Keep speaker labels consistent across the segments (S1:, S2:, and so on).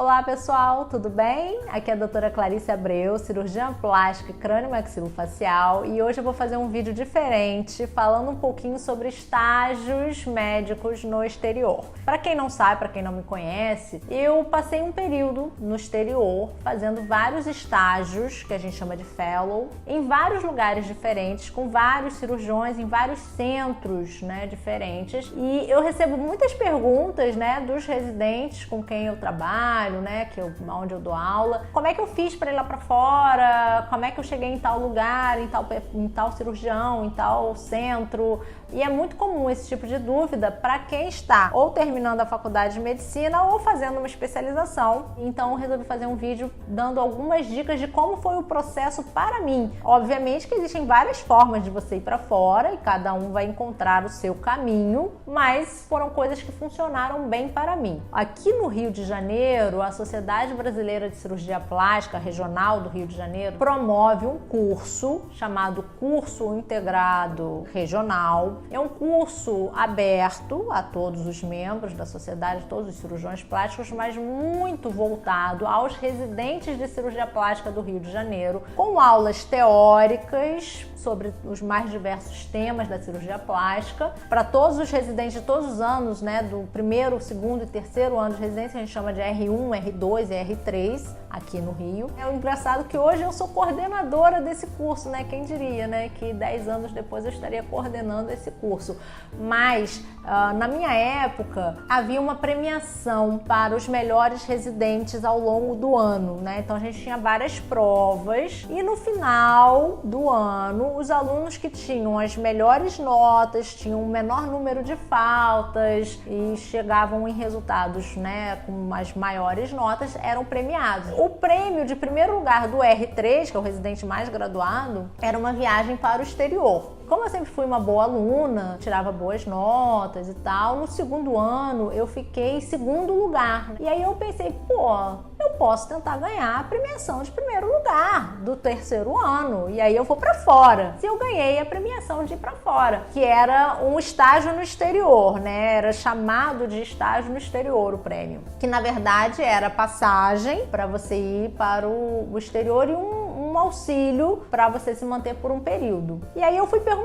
S1: Olá pessoal, tudo bem? Aqui é a doutora Clarice Abreu, cirurgiã plástica e crânio-maxilofacial, e hoje eu vou fazer um vídeo diferente falando um pouquinho sobre estágios médicos no exterior. Para quem não sabe, para quem não me conhece, eu passei um período no exterior fazendo vários estágios, que a gente chama de fellow, em vários lugares diferentes, com vários cirurgiões, em vários centros, diferentes. E eu recebo muitas perguntas, dos residentes com quem eu trabalho, onde eu dou aula. Como é que eu fiz para ir lá para fora? Como é que eu cheguei em tal lugar, em tal cirurgião, em tal centro? E é muito comum esse tipo de dúvida para quem está ou terminando a faculdade de medicina ou fazendo uma especialização. Então eu resolvi fazer um vídeo dando algumas dicas de como foi o processo para mim. Obviamente que existem várias formas de você ir para fora e cada um vai encontrar o seu caminho, mas foram coisas que funcionaram bem para mim. Aqui no Rio de Janeiro, a Sociedade Brasileira de Cirurgia Plástica Regional do Rio de Janeiro promove um curso chamado Curso Integrado Regional. É um curso aberto a todos os membros da sociedade, todos os cirurgiões plásticos, mas muito voltado aos residentes de cirurgia plástica do Rio de Janeiro, com aulas teóricas sobre os mais diversos temas da cirurgia plástica. Para todos os residentes de todos os anos, do primeiro, segundo e terceiro ano de residência, a gente chama de R1, R2 e R3 aqui no Rio. É engraçado que hoje eu sou coordenadora desse curso, Quem diria, que 10 anos depois eu estaria coordenando esse curso. Mas, na minha época, havia uma premiação para os melhores residentes ao longo do ano, Então a gente tinha várias provas e no final do ano, os alunos que tinham as melhores notas, tinham o menor número de faltas e chegavam em resultados, com as maiores notas, eram premiados. O prêmio de primeiro lugar do R3, que é o residente mais graduado, era uma viagem para o exterior. Como eu sempre fui uma boa aluna, tirava boas notas e tal, no segundo ano eu fiquei em segundo lugar. E aí eu pensei, eu posso tentar ganhar a premiação de primeiro lugar do terceiro ano. E aí eu vou para fora. Se eu ganhei a premiação de ir para fora, que era um estágio no exterior, Era chamado de estágio no exterior o prêmio. Que na verdade era passagem para você ir para o exterior e um auxílio para você se manter por um período. E aí eu fui perguntar,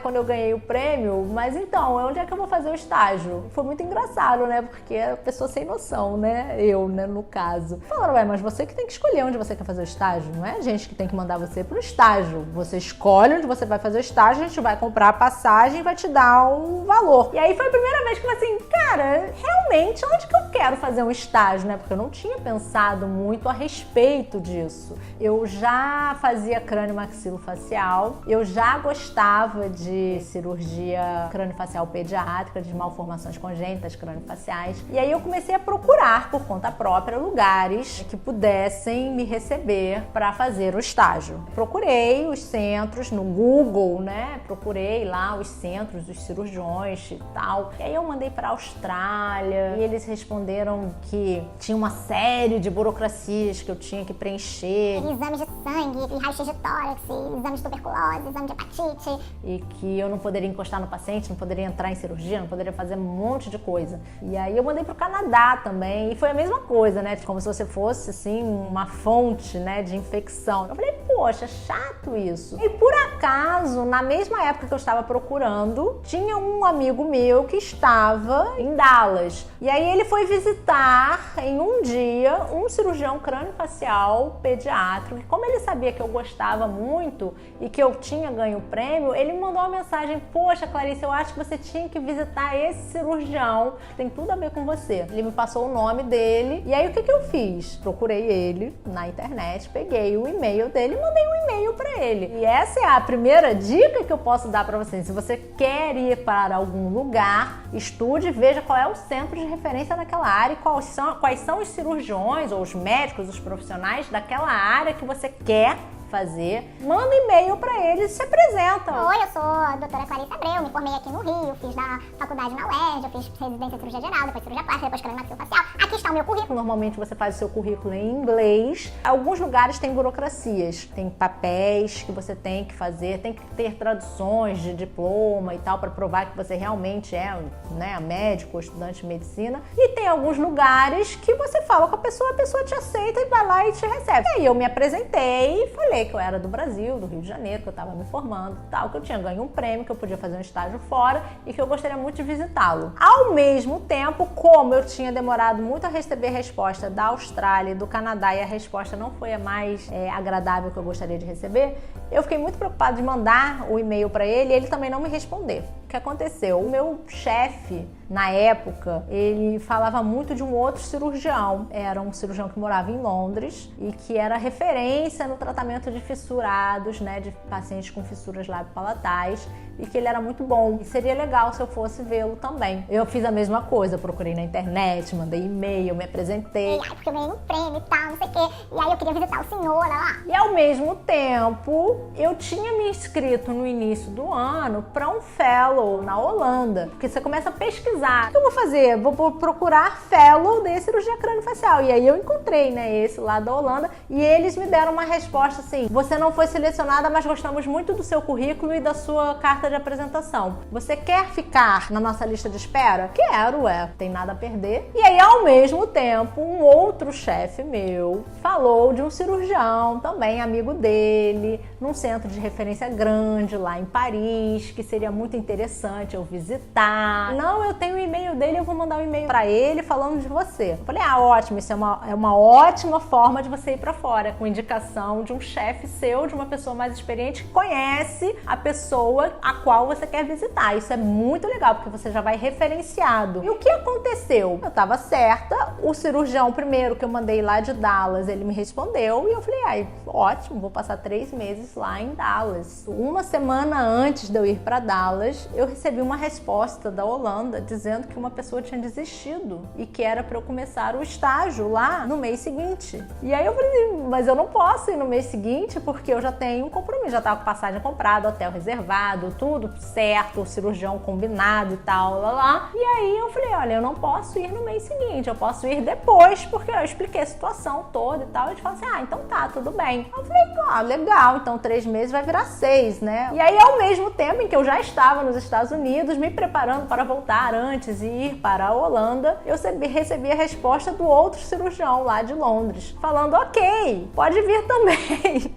S1: quando eu ganhei o prêmio, mas então, onde é que eu vou fazer o estágio? Foi muito engraçado, porque a pessoa sem noção, eu, no caso. Falaram, mas você que tem que escolher onde você quer fazer o estágio, não é a gente que tem que mandar você pro estágio. Você escolhe onde você vai fazer o estágio, a gente vai comprar a passagem e vai te dar um valor. E aí foi a primeira vez que eu falei assim, cara, realmente, onde que eu quero fazer um estágio, Porque eu não tinha pensado muito a respeito disso. Eu já fazia crânio-maxilofacial, eu já gostava de cirurgia crânio-facial pediátrica, de malformações congênitas crânio-faciais, e aí eu comecei a procurar por conta própria lugares que pudessem me receber para fazer o estágio. Procurei os centros no Google, Procurei lá os centros dos cirurgiões e tal. E aí eu mandei para a Austrália e eles responderam que tinha uma série de burocracias que eu tinha que preencher.
S2: Exames de sangue, raio-x de tórax, exames de tuberculose, exame de hepatite.
S1: E que eu não poderia encostar no paciente, não poderia entrar em cirurgia, não poderia fazer um monte de coisa. E aí eu mandei pro Canadá também, e foi a mesma coisa, Como se você fosse, assim, uma fonte, de infecção. Eu falei, poxa, chato isso. E por acaso, na mesma época que eu estava procurando, tinha um amigo meu que estava em Dallas. E aí ele foi visitar, em um dia, um cirurgião crânio-facial pediátrico. E como ele sabia que eu gostava muito e que eu tinha ganho o prêmio, ele me mandou uma mensagem, poxa, Clarice, eu acho que você tinha que visitar esse cirurgião, tem tudo a ver com você. Ele me passou o nome dele, e aí o que eu fiz? Procurei ele na internet, peguei o e-mail dele e mandei um e-mail para ele. E essa é a primeira dica que eu posso dar para você. Se você quer ir para algum lugar, estude, veja qual é o centro de referência daquela área e quais são os cirurgiões ou os médicos, os profissionais daquela área que você quer fazer, manda um e-mail pra eles e se apresenta.
S2: Oi, eu sou a doutora Clarice Abreu, me formei aqui no Rio, fiz da faculdade na UERJ, eu fiz residência em cirurgia geral, depois cirurgia plástica, depois crânio-maxilofacial. Aqui está o meu currículo.
S1: Normalmente você faz o seu currículo em inglês. Alguns lugares têm burocracias, tem papéis que você tem que fazer, tem que ter traduções de diploma e tal para provar que você realmente é, né, médico ou estudante de medicina. E tem alguns lugares que você fala com a pessoa te aceita e vai lá e te recebe. E aí eu me apresentei e falei que eu era do Brasil, do Rio de Janeiro, que eu estava me formando e tal, que eu tinha ganho um prêmio, que eu podia fazer um estágio fora e que eu gostaria muito de visitá-lo. Ao mesmo tempo, como eu tinha demorado muito a receber resposta da Austrália e do Canadá e a resposta não foi a mais agradável que eu gostaria de receber, eu fiquei muito preocupada de mandar o e-mail para ele e ele também não me responder. O que aconteceu? O meu chefe, na época, ele falava muito de um outro cirurgião. Era um cirurgião que morava em Londres e que era referência no tratamento de fissurados, né, de pacientes com fissuras labiopalatais, e que ele era muito bom. E seria legal se eu fosse vê-lo também. Eu fiz a mesma coisa, procurei na internet, mandei e-mail, me apresentei.
S2: Porque eu ganhei um prêmio e tal, não sei o quê. E aí eu queria visitar o senhor lá.
S1: E ao mesmo tempo, eu tinha me inscrito no início do ano para um fellow na Holanda. Porque você começa a pesquisar. O que eu vou fazer? Vou procurar fellow de cirurgia crâniofacial. E aí eu encontrei, né, esse lá da Holanda. E eles me deram uma resposta assim: você não foi selecionada, mas gostamos muito do seu currículo e da sua carta de apresentação. Você quer ficar na nossa lista de espera? Quero, tem nada a perder. E aí, ao mesmo tempo, um outro chefe meu falou de um cirurgião, também amigo dele, num centro de referência grande lá em Paris, que seria muito interessante eu visitar. Não, eu tenho o e-mail dele, eu vou mandar um e-mail pra ele falando de você. Eu falei, ótimo, isso é uma ótima forma de você ir pra fora, com indicação de um chefe seu, de uma pessoa mais experiente que conhece a pessoa a qual você quer visitar. Isso é muito legal, porque você já vai referenciado. E o que aconteceu? Eu tava certa, o cirurgião primeiro que eu mandei lá de Dallas, ele me respondeu e eu falei, ótimo, vou passar 3 meses lá em Dallas. Uma semana antes de eu ir para Dallas, eu recebi uma resposta da Holanda dizendo que uma pessoa tinha desistido e que era para eu começar o estágio lá no mês seguinte. E aí eu falei, mas eu não posso ir no mês seguinte porque eu já tenho um compromisso, já tava com passagem comprada, hotel reservado, tudo certo, o cirurgião combinado e tal, lá. E aí eu falei, olha, eu não posso ir no mês seguinte, eu posso ir depois, porque eu expliquei a situação toda e tal. E eles falaram assim, então tá, tudo bem. Eu falei, legal, então 3 meses vai virar 6, né? E aí, ao mesmo tempo em que eu já estava nos Estados Unidos, me preparando para voltar antes e ir para a Holanda, eu recebi a resposta do outro cirurgião lá de Londres, falando, ok, pode vir também.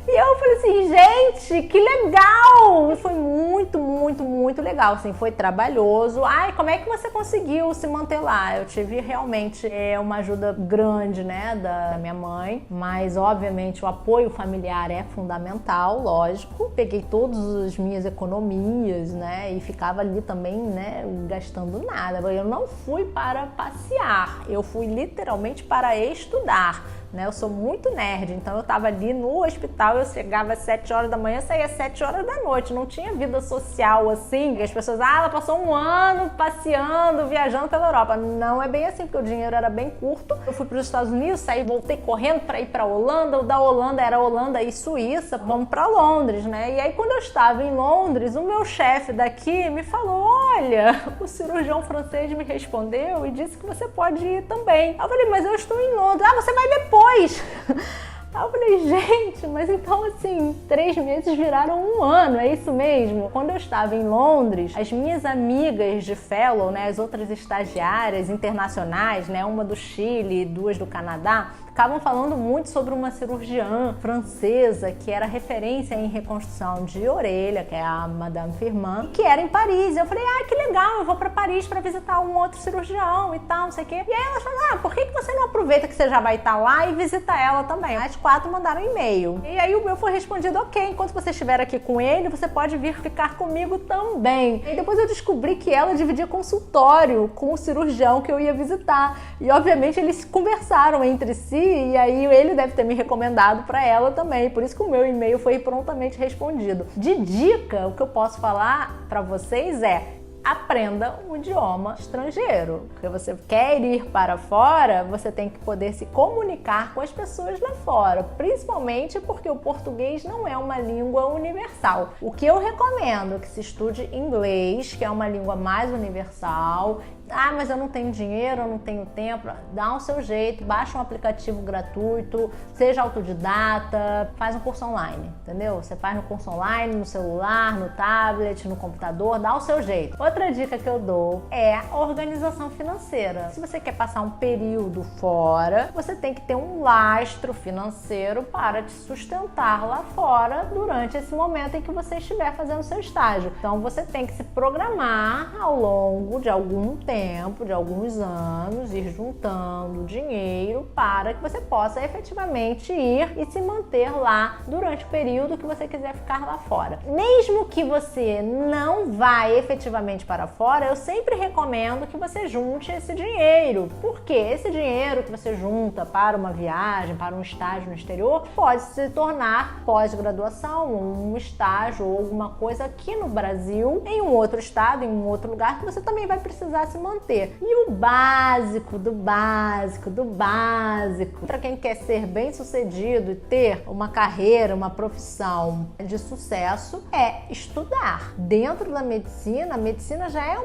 S1: E eu falei assim, gente, que legal! E foi muito, muito, muito legal, assim, foi trabalhoso. Como é que você conseguiu se manter lá? Eu tive realmente uma ajuda grande, né, da minha mãe, mas obviamente o apoio familiar é fundamental, lógico. Peguei todas as minhas economias, né, e ficava ali também, né, gastando nada. Eu não fui para passear, eu fui literalmente para estudar. Eu sou muito nerd, então eu tava ali no hospital, eu chegava às 7 horas da manhã, saía às 7 horas da noite, não tinha vida social assim, as pessoas, ela passou um ano passeando, viajando pela Europa. Não é bem assim, porque o dinheiro era bem curto. Eu fui para os Estados Unidos, saí, voltei correndo para ir para Holanda, o da Holanda era Holanda e Suíça, vamos para Londres, né? E aí quando eu estava em Londres, o meu chefe daqui me falou, olha, o cirurgião francês me respondeu e disse que você pode ir também. Eu falei, mas eu estou em Londres. Você vai depois. Aí eu falei, gente, mas então assim, 3 meses viraram 1 ano, é isso mesmo? Quando eu estava em Londres, as minhas amigas de fellow, né, as outras estagiárias internacionais, né, uma do Chile e 2 do Canadá, ficavam falando muito sobre uma cirurgiã francesa que era referência em reconstrução de orelha, que é a Madame Firmin, que era em Paris. Eu falei, que legal, eu vou para Paris para visitar um outro cirurgião e tal, não sei o quê. E aí elas falaram, por que você não aproveita que você já vai estar lá e visita ela também? As 4 mandaram e-mail. E aí o meu foi respondido, ok, enquanto você estiver aqui com ele, você pode vir ficar comigo também. E depois eu descobri que ela dividia consultório com o cirurgião que eu ia visitar. E obviamente eles conversaram entre si e aí ele deve ter me recomendado para ela também. Por isso que o meu e-mail foi prontamente respondido. De dica, o que eu posso falar para vocês é: aprenda um idioma estrangeiro. Porque você quer ir para fora, você tem que poder se comunicar com as pessoas lá fora, principalmente porque o português não é uma língua universal. O que eu recomendo é que se estude inglês, que é uma língua mais universal. Ah, mas eu não tenho dinheiro, eu não tenho tempo. Dá o seu jeito, baixa um aplicativo gratuito, seja autodidata, faz um curso online, entendeu? Você faz no curso online, no celular, no tablet, no computador, dá o seu jeito. Outra dica que eu dou é a organização financeira. Se você quer passar um período fora, você tem que ter um lastro financeiro para te sustentar lá fora durante esse momento em que você estiver fazendo o seu estágio. Então você tem que se programar ao longo de algum tempo, de alguns anos, ir juntando dinheiro para que você possa efetivamente ir e se manter lá durante o período que você quiser ficar lá fora. Mesmo que você não vá efetivamente para fora, eu sempre recomendo que você junte esse dinheiro, porque esse dinheiro que você junta para uma viagem, para um estágio no exterior, pode se tornar pós-graduação, um estágio ou alguma coisa aqui no Brasil, em um outro estado, em um outro lugar, que você também vai precisar se manter. E o básico do básico do básico para quem quer ser bem-sucedido e ter uma carreira, uma profissão de sucesso é estudar. Dentro da medicina, a medicina já é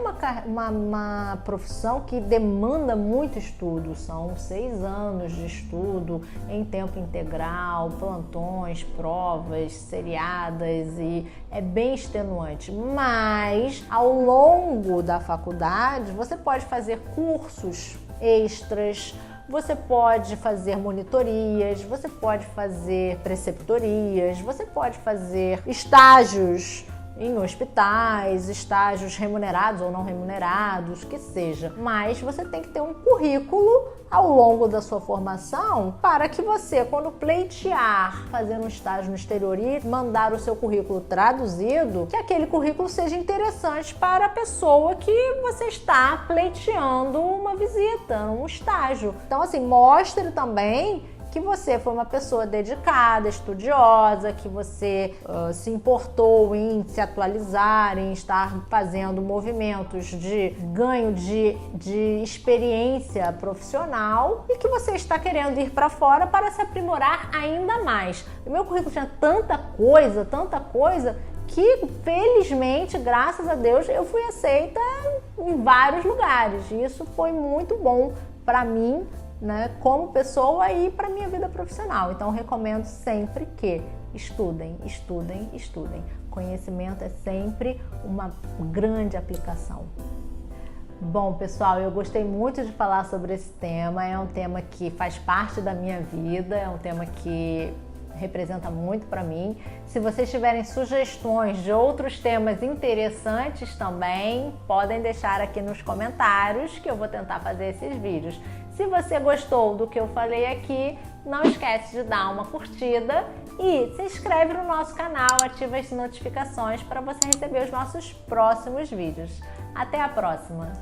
S1: uma profissão que demanda muito estudo. São 6 anos de estudo em tempo integral, plantões, provas seriadas, e é bem extenuante. Mas ao longo da faculdade você pode fazer cursos extras, você pode fazer monitorias, você pode fazer preceptorias, você pode fazer estágios em hospitais, estágios remunerados ou não remunerados, que seja. Mas você tem que ter um currículo ao longo da sua formação para que você, quando pleitear fazer um estágio no exterior e mandar o seu currículo traduzido, que aquele currículo seja interessante para a pessoa que você está pleiteando uma visita, um estágio. Então, assim, mostre também que você foi uma pessoa dedicada, estudiosa, que você se importou em se atualizar, em estar fazendo movimentos de ganho de experiência profissional e que você está querendo ir para fora para se aprimorar ainda mais. O meu currículo tinha tanta coisa, que felizmente, graças a Deus, eu fui aceita em vários lugares. E isso foi muito bom para mim, né, como pessoa e para minha vida profissional. Então, recomendo sempre que estudem. Conhecimento é sempre uma grande aplicação. Bom, pessoal, eu gostei muito de falar sobre esse tema. É um tema que faz parte da minha vida, é um tema que representa muito para mim. Se vocês tiverem sugestões de outros temas interessantes também, podem deixar aqui nos comentários que eu vou tentar fazer esses vídeos. Se você gostou do que eu falei aqui, não esquece de dar uma curtida e se inscreve no nosso canal, ativa as notificações para você receber os nossos próximos vídeos. Até a próxima!